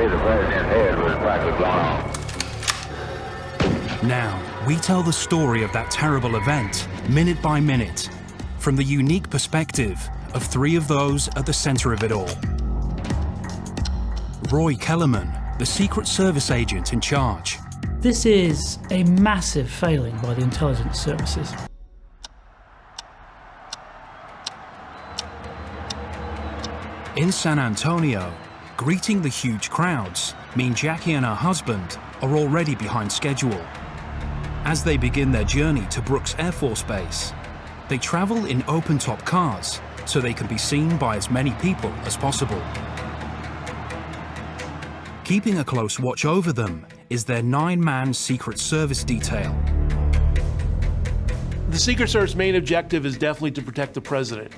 day the president's head was practically blown off. Now, we tell the story of that terrible event, minute by minute, from the unique perspective of three of those at the center of it all. Roy Kellerman, the Secret Service agent in charge. This is a massive failing by the intelligence services. In San Antonio, greeting the huge crowds mean Jackie and her husband are already behind schedule. As they begin their journey to Brooks Air Force Base, they travel in open-top cars so they can be seen by as many people as possible. Keeping a close watch over them is their 9-man Secret Service detail. The Secret Service main objective is definitely to protect the president.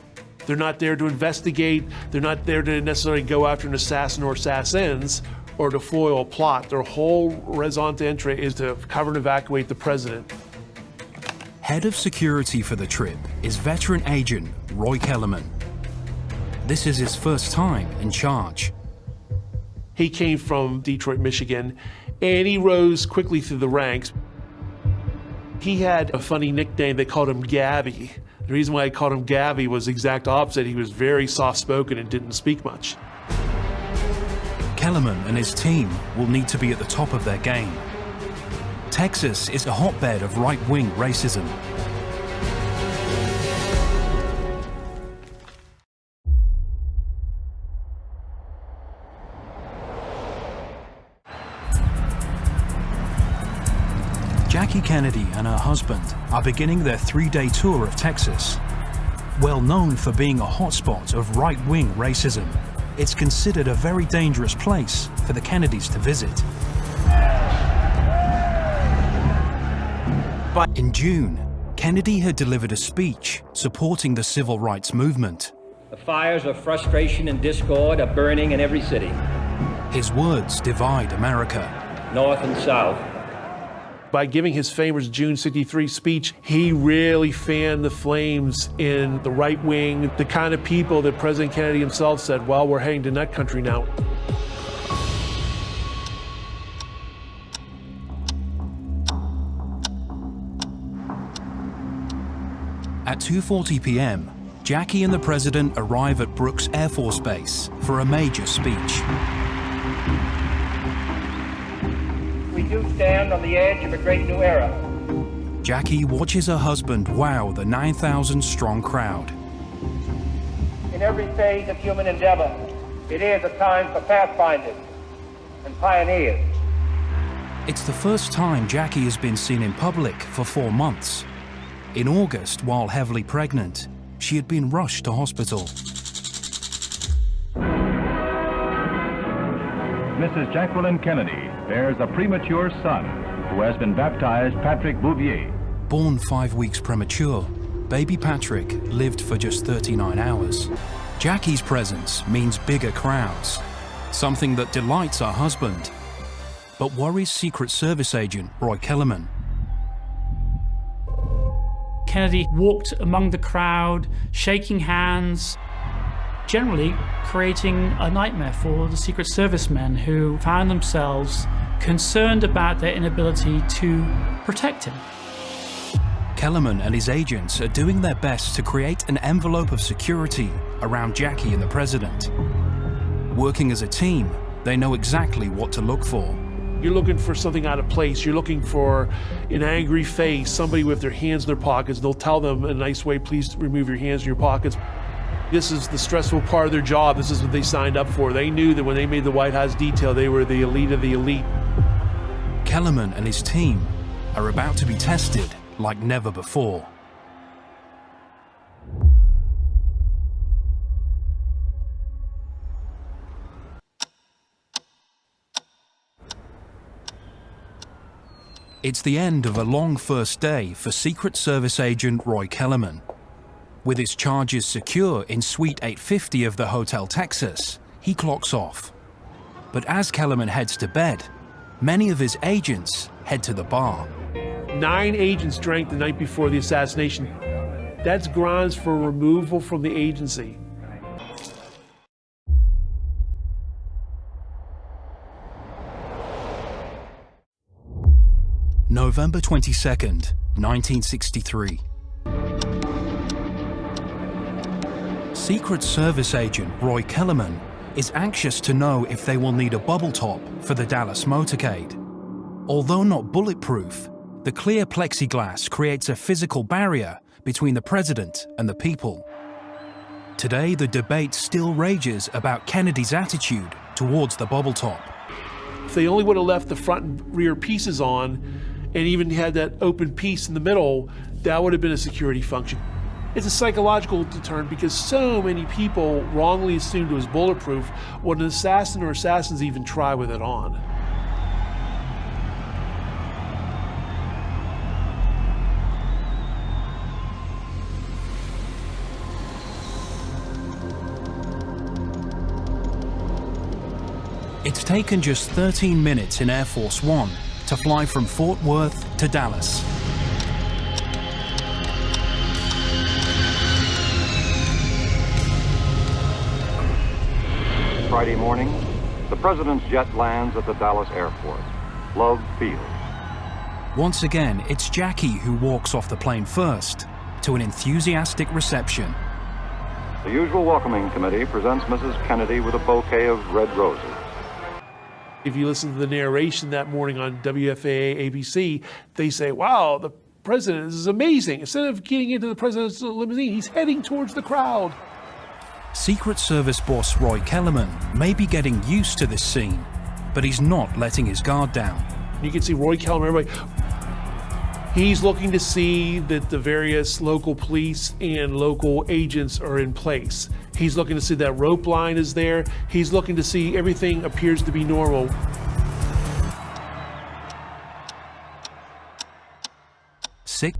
They're not there to investigate, they're not there to necessarily go after an assassin or assassins or to foil a plot. Their whole raison d'etre is to cover and evacuate the president. Head of security for the trip is veteran agent Roy Kellerman. This is his first time in charge. He came from Detroit, Michigan, and he rose quickly through the ranks. He had a funny nickname, they called him Gabby. The reason why I called him Gabby was the exact opposite. He was very soft-spoken and didn't speak much. Kellerman and his team will need to be at the top of their game. Texas is a hotbed of right-wing racism. Jackie Kennedy and her husband are beginning their 3-day tour of Texas. Well known for being a hotspot of right-wing racism, it's considered a very dangerous place for the Kennedys to visit. In June, Kennedy had delivered a speech supporting the civil rights movement. The fires of frustration and discord are burning in every city. His words divide America. North and South. By giving his famous June '63 speech, he really fanned the flames in the right wing, the kind of people that President Kennedy himself said, well, we're heading to nut country now. At 2:40 p.m., Jackie and the president arrive at Brooks Air Force Base for a major speech. We do stand on the edge of a great new era. Jackie watches her husband wow the 9,000-strong crowd. In every phase of human endeavor, it is a time for pathfinders and pioneers. It's the first time Jackie has been seen in public for 4 months. In August, while heavily pregnant, she had been rushed to hospital. Mrs. Jacqueline Kennedy bears a premature son who has been baptized Patrick Bouvier. Born 5 weeks premature, baby Patrick lived for just 39 hours. Jackie's presence means bigger crowds, something that delights her husband, but worries Secret Service agent Roy Kellerman. Kennedy walked among the crowd, shaking hands, generally creating a nightmare for the Secret Service men who found themselves concerned about their inability to protect him. Kellerman and his agents are doing their best to create an envelope of security around Jackie and the president. Working as a team, they know exactly what to look for. You're looking for something out of place. You're looking for an angry face, somebody with their hands in their pockets. They'll tell them in a nice way, please remove your hands from your pockets. This is the stressful part of their job. This is what they signed up for. They knew that when they made the White House detail, they were the elite of the elite. Kellerman and his team are about to be tested like never before. It's the end of a long first day for Secret Service agent Roy Kellerman. With his charges secure in Suite 850 of the Hotel Texas, he clocks off. But as Kellerman heads to bed, many of his agents head to the bar. 9 agents drank the night before the assassination. That's grounds for removal from the agency. November 22nd, 1963. Secret Service agent Roy Kellerman is anxious to know if they will need a bubble top for the Dallas motorcade. Although not bulletproof, the clear plexiglass creates a physical barrier between the president and the people. Today, the debate still rages about Kennedy's attitude towards the bubble top. If they only would have left the front and rear pieces on and even had that open piece in the middle, that would have been a security function. It's a psychological deterrent because so many people wrongly assumed it was bulletproof when an assassin or assassins even try with it on. It's taken just 13 minutes in Air Force One to fly from Fort Worth to Dallas. Friday morning, the president's jet lands at the Dallas airport, Love Field. Once again, it's Jackie who walks off the plane first to an enthusiastic reception. The usual welcoming committee presents Mrs. Kennedy with a bouquet of red roses. If you listen to the narration that morning on WFAA ABC, they say, wow, the president, this is amazing. Instead of getting into the president's limousine, he's heading towards the crowd. Secret Service boss Roy Kellerman may be getting used to this scene, but he's not letting his guard down. You can see Roy Kellerman, everybody. He's looking to see that the various local police and local agents are in place. He's looking to see that rope line is there. He's looking to see everything appears to be normal. Sick.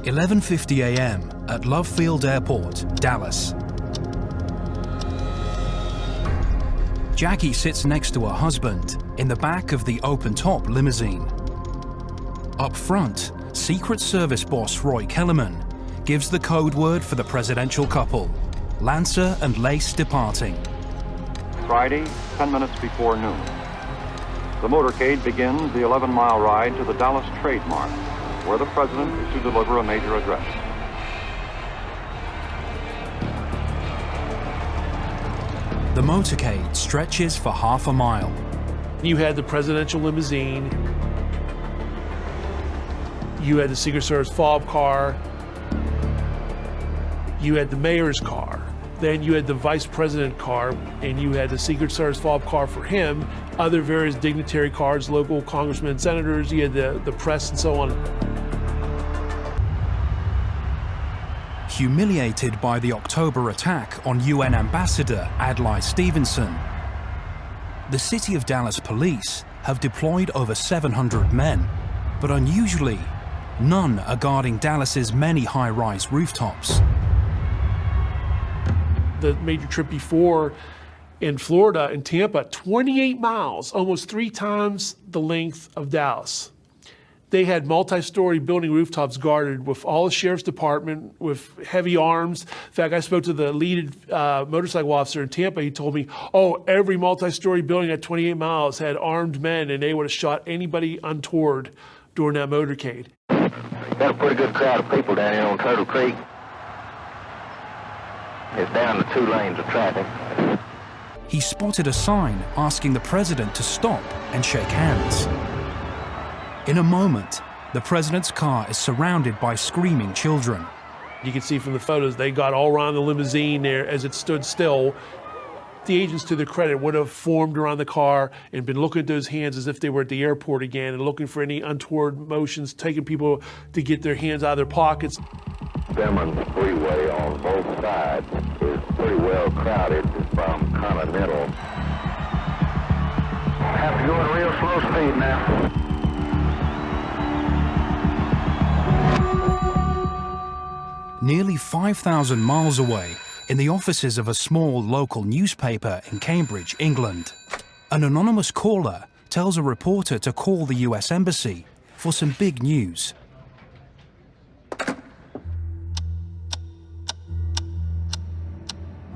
$11:50 a.m. at Love Field Airport, Dallas. Jackie sits next to her husband in the back of the open-top limousine. Up front, Secret Service boss Roy Kellerman gives the code word for the presidential couple, Lancer and Lace departing. Friday, 10 minutes before noon. The motorcade begins the 11-mile ride to the Dallas Trade Mart, where the president is to deliver a major address. The motorcade stretches for half a mile. You had the presidential limousine. You had the Secret Service fob car. You had the mayor's car. Then you had the vice president car, and you had the Secret Service fob car for him, other various dignitary cars, local congressmen and senators, you had the press and so on. Humiliated by the October attack on UN Ambassador Adlai Stevenson, the City of Dallas police have deployed over 700 men, but unusually, none are guarding Dallas's many high-rise rooftops. The major trip before in Florida, in Tampa, 28 miles, almost 3 times the length of Dallas. They had multi-story building rooftops guarded with all the sheriff's department with heavy arms. In fact, I spoke to the lead motorcycle officer in Tampa. He told me, oh, every multi-story building at 28 miles had armed men, and they would have shot anybody untoward during that motorcade. Got a pretty good crowd of people down here on Turtle Creek. It's down to 2 lanes of traffic. He spotted a sign asking the president to stop and shake hands. In a moment, the president's car is surrounded by screaming children. You can see from the photos, they got all around the limousine there as it stood still. The agents, to their credit, would have formed around the car and been looking at those hands as if they were at the airport again and looking for any untoward motions, taking people to get their hands out of their pockets. Simmons Freeway on both sides is pretty well crowded from Continental. Have to go at real slow speed now. Nearly 5,000 miles away, in the offices of a small local newspaper in Cambridge, England, an anonymous caller tells a reporter to call the US Embassy for some big news.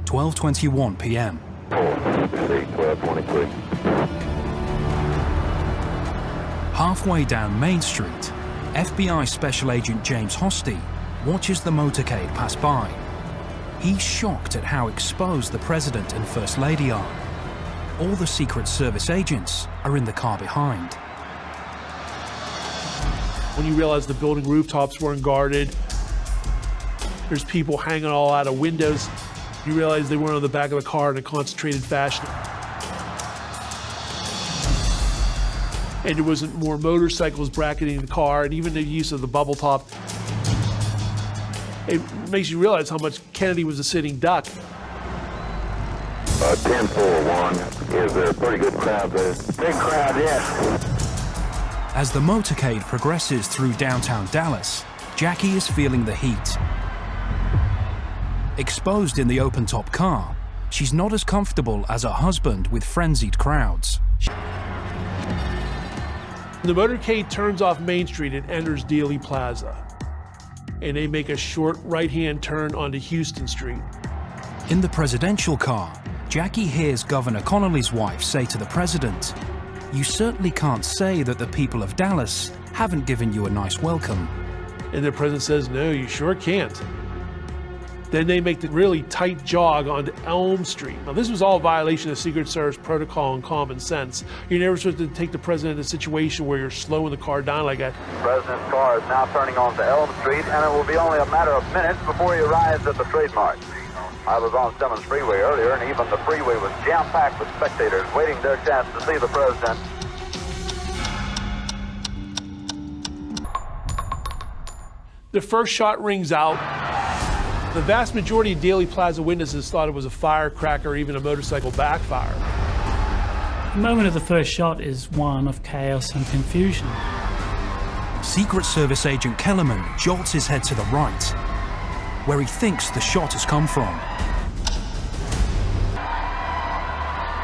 12:21 p.m. 1223. Halfway down Main Street, FBI Special Agent James Hosty watches the motorcade pass by. He's shocked at how exposed the President and First Lady are. All the Secret Service agents are in the car behind. When you realize the building rooftops weren't guarded, there's people hanging all out of windows, you realize they weren't on the back of the car in a concentrated fashion. And there wasn't more motorcycles bracketing the car, and even the use of the bubble top. It makes you realize how much Kennedy was a sitting duck. 10-4-1. Is there a pretty good crowd there? Big crowd, yes. As the motorcade progresses through downtown Dallas, Jackie is feeling the heat. Exposed in the open-top car, she's not as comfortable as her husband with frenzied crowds. The motorcade turns off Main Street and enters Dealey Plaza. And they make a short right-hand turn onto Houston Street. In the presidential car, Jackie hears Governor Connolly's wife say to the president, "You certainly can't say that the people of Dallas haven't given you a nice welcome." And the president says, "No, you sure can't." Then they make the really tight jog onto Elm Street. Now, this was all a violation of Secret Service protocol and common sense. You're never supposed to take the president in a situation where you're slowing the car down like that. The president's car is now turning onto Elm Street, and it will be only a matter of minutes before he arrives at the trademark. I was on Simmons Freeway earlier, and even the freeway was jam-packed with spectators waiting their chance to see the president. The first shot rings out. The vast majority of Dealey Plaza witnesses thought it was a firecracker or even a motorcycle backfire. The moment of the first shot is one of chaos and confusion. Secret Service Agent Kellerman jolts his head to the right, where he thinks the shot has come from.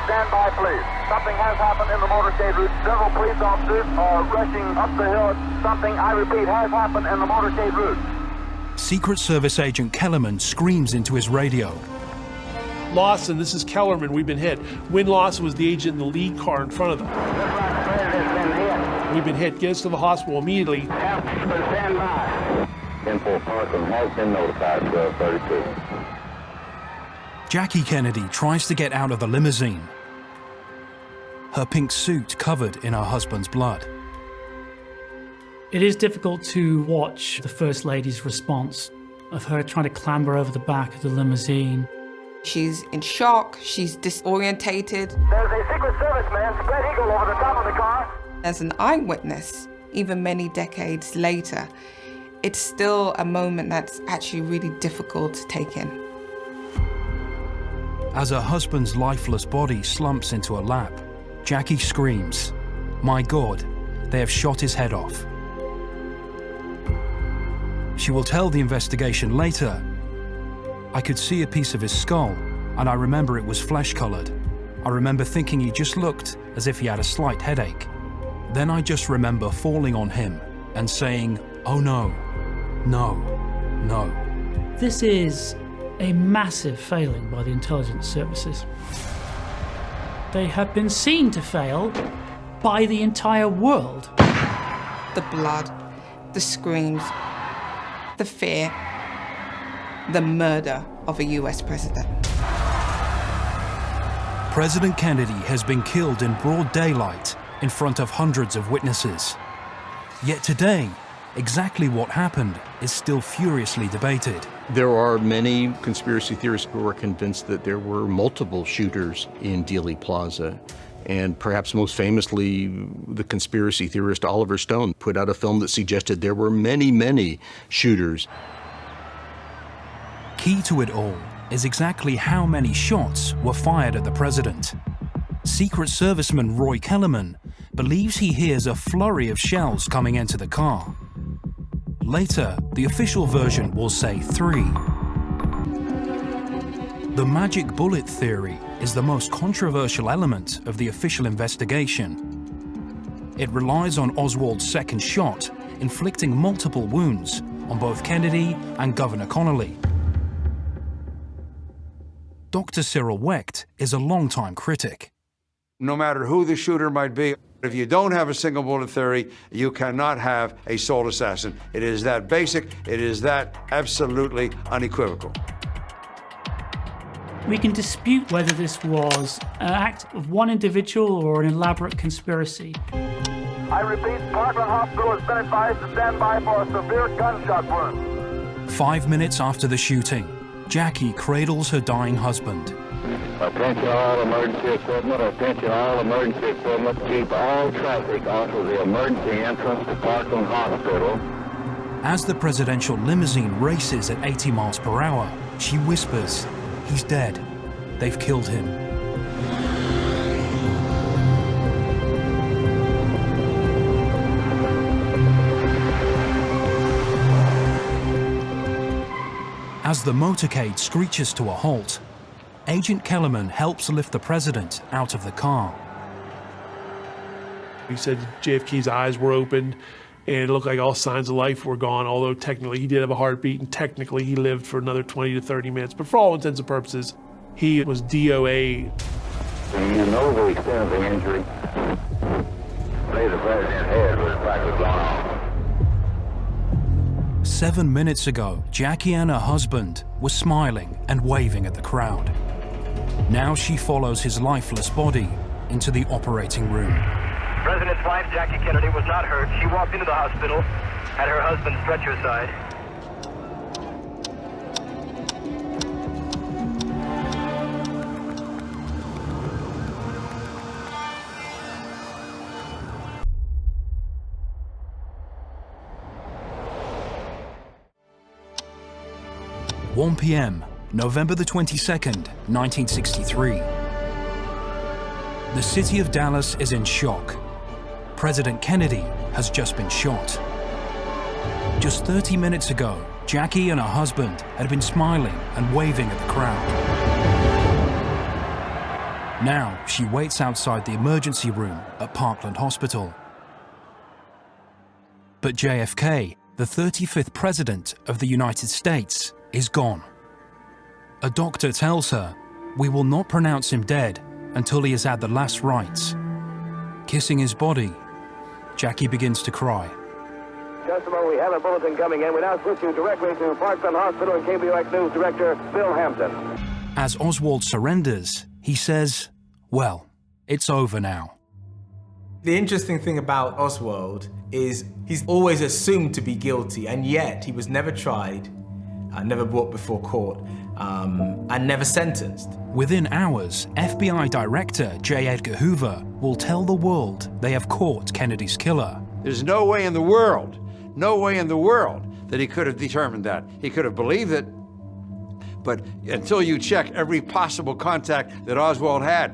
Stand by, please. Something has happened in the motorcade route. Several police officers are rushing up the hill. Something, I repeat, has happened in the motorcade route. Secret Service Agent Kellerman screams into his radio. Lawson, this is Kellerman, we've been hit. Win Lawson was the agent in the lead car in front of them. We've been hit. Get us to the hospital immediately. Stand by. 10-4 Parkland has been notified, 1232. Jackie Kennedy tries to get out of the limousine, her pink suit covered in her husband's blood. It is difficult to watch the First Lady's response of her trying to clamber over the back of the limousine. She's in shock, she's disorientated. There's a Secret Service man, spread eagle, over the top of the car. As an eyewitness, even many decades later, it's still a moment that's actually really difficult to take in. As her husband's lifeless body slumps into her lap, Jackie screams, "My God, they have shot his head off." She will tell the investigation later, "I could see a piece of his skull, and I remember it was flesh-colored. I remember thinking he just looked as if he had a slight headache. Then I just remember falling on him and saying, 'Oh no, no, no.'" This is a massive failing by the intelligence services. They have been seen to fail by the entire world. The blood, the screams, the fear, the murder of a US president. President Kennedy has been killed in broad daylight in front of hundreds of witnesses. Yet today, exactly what happened is still furiously debated. There are many conspiracy theorists who are convinced that there were multiple shooters in Dealey Plaza. And perhaps most famously, the conspiracy theorist Oliver Stone put out a film that suggested there were many, many shooters. Key to it all is exactly how many shots were fired at the president. Secret Serviceman Roy Kellerman believes he hears a flurry of shells coming into the car. Later, the official version will say 3. The magic bullet theory is the most controversial element of the official investigation. It relies on Oswald's second shot, inflicting multiple wounds on both Kennedy and Governor Connolly. Dr. Cyril Wecht is a longtime critic. No matter who the shooter might be, if you don't have a single bullet theory, you cannot have a sole assassin. It is that basic, it is that absolutely unequivocal. We can dispute whether this was an act of one individual or an elaborate conspiracy. I repeat, Parkland Hospital has been advised to stand by for a severe gunshot wound. 5 minutes after the shooting, Jackie cradles her dying husband. Attention all emergency equipment, attention all emergency equipment, keep all traffic off of the emergency entrance to Parkland Hospital. As the presidential limousine races at 80 miles per hour, she whispers, "He's dead. They've killed him." As the motorcade screeches to a halt, Agent Kellerman helps lift the president out of the car. He said JFK's eyes were open and it looked like all signs of life were gone, although technically he did have a heartbeat and technically he lived for another 20 to 30 minutes. But for all intents and purposes, he was DOA. You know the extent of the injury. The president's head was practically gone off. 7 minutes ago, Jackie and her husband were smiling and waving at the crowd. Now she follows his lifeless body into the operating room. President's wife, Jackie Kennedy, was not hurt. She walked into the hospital, had her husband stretcher side. (1 p.m., November the 22nd, 1963. The city of Dallas is in shock. President Kennedy has just been shot. Just 30 minutes ago, Jackie and her husband had been smiling and waving at the crowd. Now she waits outside the emergency room at Parkland Hospital. But JFK, the 35th President of the United States, is gone. A doctor tells her, "We will not pronounce him dead until he has had the last rites." Kissing his body, Jackie begins to cry. Just a moment, we have a bulletin coming in. We now switch you directly to Parkland Hospital and KBOX News Director Bill Hampton. As Oswald surrenders, he says, "Well, it's over now." The interesting thing about Oswald is he's always assumed to be guilty, and yet he was never tried, never brought before court, and never sentenced. Within hours, FBI Director J. Edgar Hoover will tell the world they have caught Kennedy's killer. There's no way in the world that he could have determined that. He could have believed it, but until you check every possible contact that Oswald had,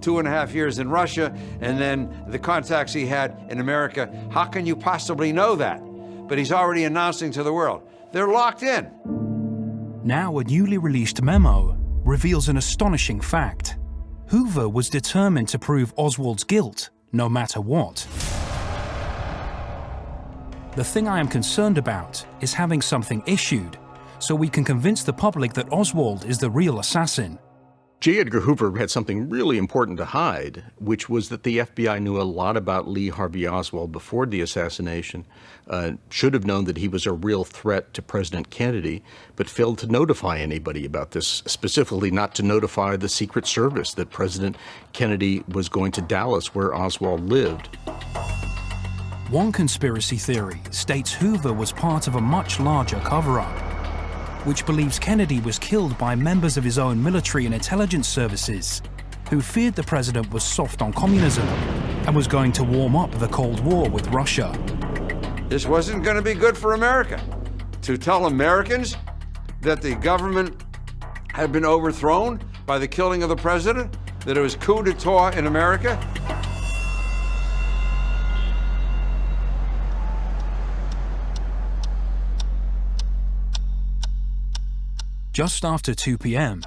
2.5 years in Russia, and then the contacts he had in America, how can you possibly know that? But he's already announcing to the world, they're locked in. Now a newly released memo reveals an astonishing fact. Hoover was determined to prove Oswald's guilt, no matter what. The thing I am concerned about is having something issued so we can convince the public that Oswald is the real assassin. J. Edgar Hoover had something really important to hide, which was that the FBI knew a lot about Lee Harvey Oswald before the assassination, should have known that he was a real threat to President Kennedy, but failed to notify anybody about this, specifically not to notify the Secret Service that President Kennedy was going to Dallas, where Oswald lived. One conspiracy theory states Hoover was part of a much larger cover-up, which believes Kennedy was killed by members of his own military and intelligence services, who feared the president was soft on communism and was going to warm up the Cold War with Russia. This wasn't going to be good for America. To tell Americans that the government had been overthrown by the killing of the president, that it was coup d'etat in America. Just after 2 p.m.,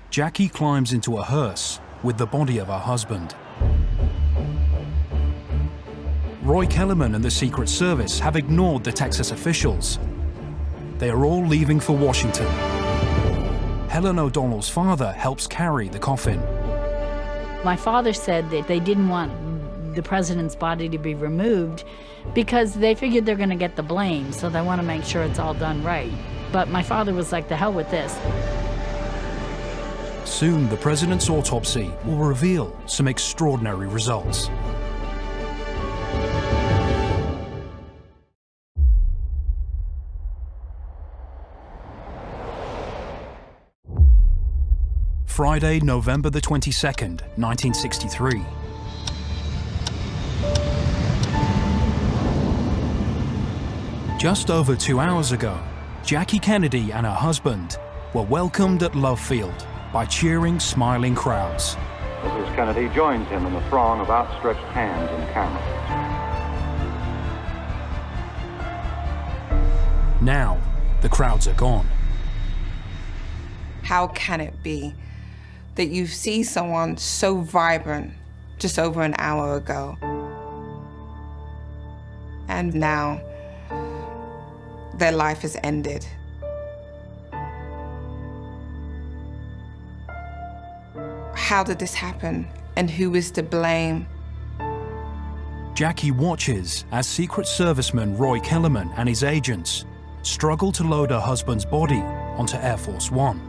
Jackie climbs into a hearse with the body of her husband. Roy Kellerman and the Secret Service have ignored the Texas officials. They are all leaving for Washington. Helen O'Donnell's father helps carry the coffin. My father said that they didn't want the president's body to be removed because they figured they're going to get the blame, so they want to make sure it's all done right. But my father was like, the hell with this. Soon, the president's autopsy will reveal some extraordinary results. Friday, November the 22nd, 1963. Just over 2 hours ago, Jackie Kennedy and her husband were welcomed at Love Field by cheering, smiling crowds. Mrs. Kennedy joins him in the throng of outstretched hands and cameras. Now, the crowds are gone. How can it be that you see someone so vibrant just over an hour ago, and now their life has ended? How did this happen, and who is to blame? Jackie watches as Secret Serviceman Roy Kellerman and his agents struggle to load her husband's body onto Air Force One.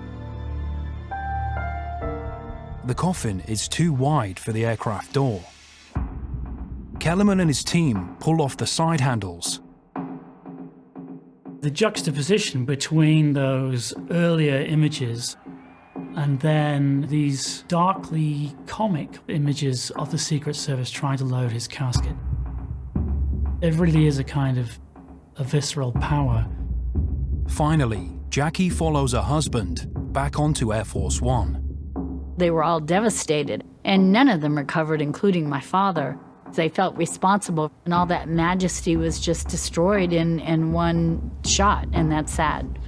The coffin is too wide for the aircraft door. Kellerman and his team pull off the side handles. The juxtaposition between those earlier images and then these darkly comic images of the Secret Service trying to load his casket. It really is a kind of a visceral power. Finally, Jackie follows her husband back onto Air Force One. They were all devastated, and none of them recovered, including my father. They felt responsible, and all that majesty was just destroyed in one shot, and that's sad.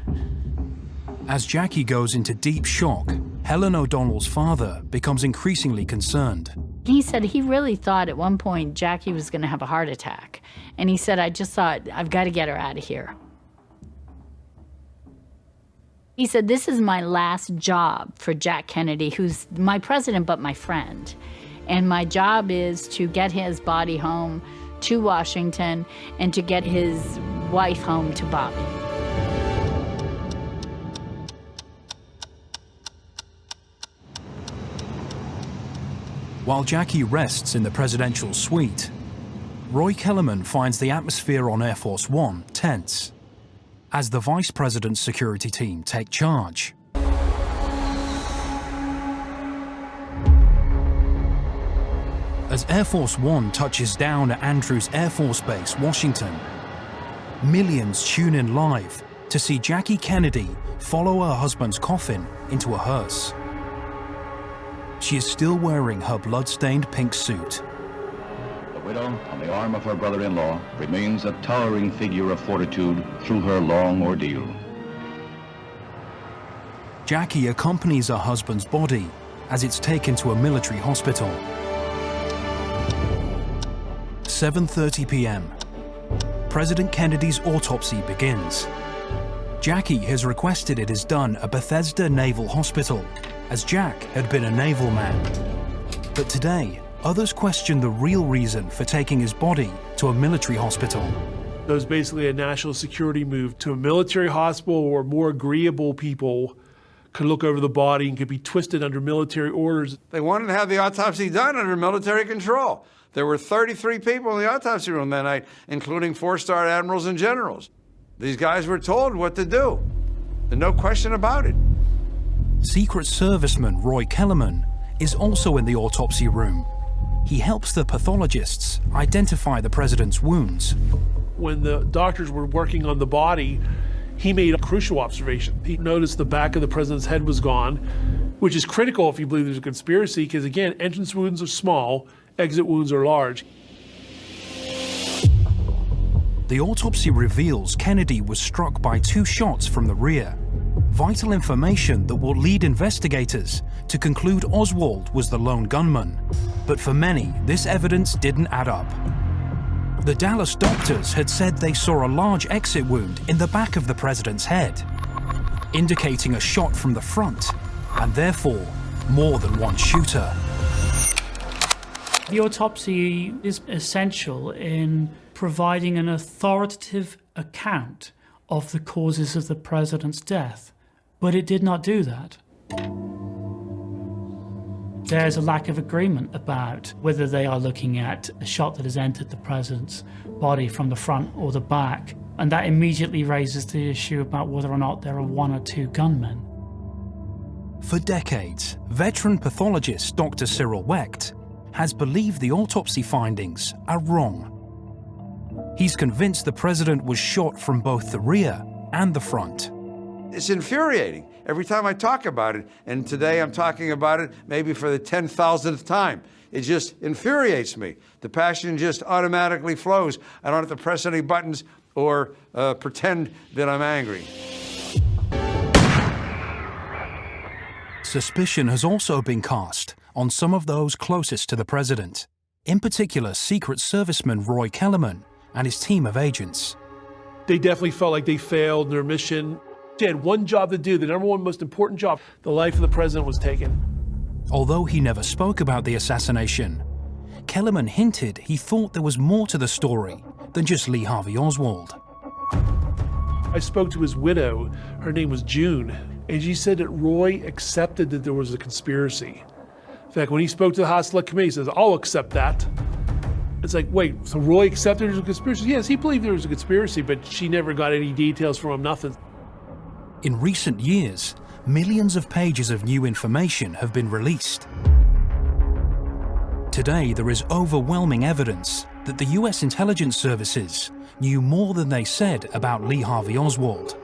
As Jackie goes into deep shock, Helen O'Donnell's father becomes increasingly concerned. He said he really thought at one point Jackie was going to have a heart attack. And he said, I just thought, I've got to get her out of here. He said, this is my last job for Jack Kennedy, who's my president but my friend. And my job is to get his body home to Washington and to get his wife home to Bobby. While Jackie rests in the presidential suite, Roy Kellerman finds the atmosphere on Air Force One tense as the vice president's security team take charge. As Air Force One touches down at Andrews Air Force Base, Washington, millions tune in live to see Jackie Kennedy follow her husband's coffin into a hearse. She is still wearing her blood-stained pink suit. The widow, on the arm of her brother-in-law, remains a towering figure of fortitude through her long ordeal. Jackie accompanies her husband's body as it's taken to a military hospital. 7:30 p.m. President Kennedy's autopsy begins. Jackie has requested it is done at Bethesda Naval Hospital, as Jack had been a naval man. But today, others question the real reason for taking his body to a military hospital. It was basically a national security move to a military hospital where more agreeable people could look over the body and could be twisted under military orders. They wanted to have the autopsy done under military control. There were 33 people in the autopsy room that night, including 4-star admirals and generals. These guys were told what to do. There's no question about it. Secret Serviceman Roy Kellerman is also in the autopsy room. He helps the pathologists identify the president's wounds. When the doctors were working on the body, he made a crucial observation. He noticed the back of the president's head was gone, which is critical if you believe there's a conspiracy, because again, entrance wounds are small, exit wounds are large. The autopsy reveals Kennedy was struck by 2 shots from the rear. Vital information that will lead investigators to conclude Oswald was the lone gunman. But for many, this evidence didn't add up. The Dallas doctors had said they saw a large exit wound in the back of the president's head. indicating a shot from the front, and therefore more than one shooter. The autopsy is essential in providing an authoritative account of the causes of the president's death, but it did not do that. There's a lack of agreement about whether they are looking at a shot that has entered the president's body from the front or the back, and that immediately raises the issue about whether or not there are one or two gunmen. For decades, veteran pathologist Dr. Cyril Wecht has believed the autopsy findings are wrong. He's convinced the president was shot from both the rear and the front. It's infuriating every time I talk about it, and today I'm talking about it maybe for the 10,000th time. It just infuriates me. The passion just automatically flows. I don't have to press any buttons or pretend that I'm angry. Suspicion has also been cast on some of those closest to the president, in particular Secret Serviceman Roy Kellerman and his team of agents. They definitely felt like they failed in their mission. They had one job to do, the number one most important job. The life of the president was taken. Although he never spoke about the assassination, Kellerman hinted he thought there was more to the story than just Lee Harvey Oswald. I spoke to his widow, her name was June, and she said that Roy accepted that there was a conspiracy. In fact, when he spoke to the House Select Committee, he says, I'll accept that. It's like, wait, so Roy accepted there was a conspiracy? Yes, he believed there was a conspiracy, but she never got any details from him, nothing. In recent years, millions of pages of new information have been released. Today, there is overwhelming evidence that the US intelligence services knew more than they said about Lee Harvey Oswald.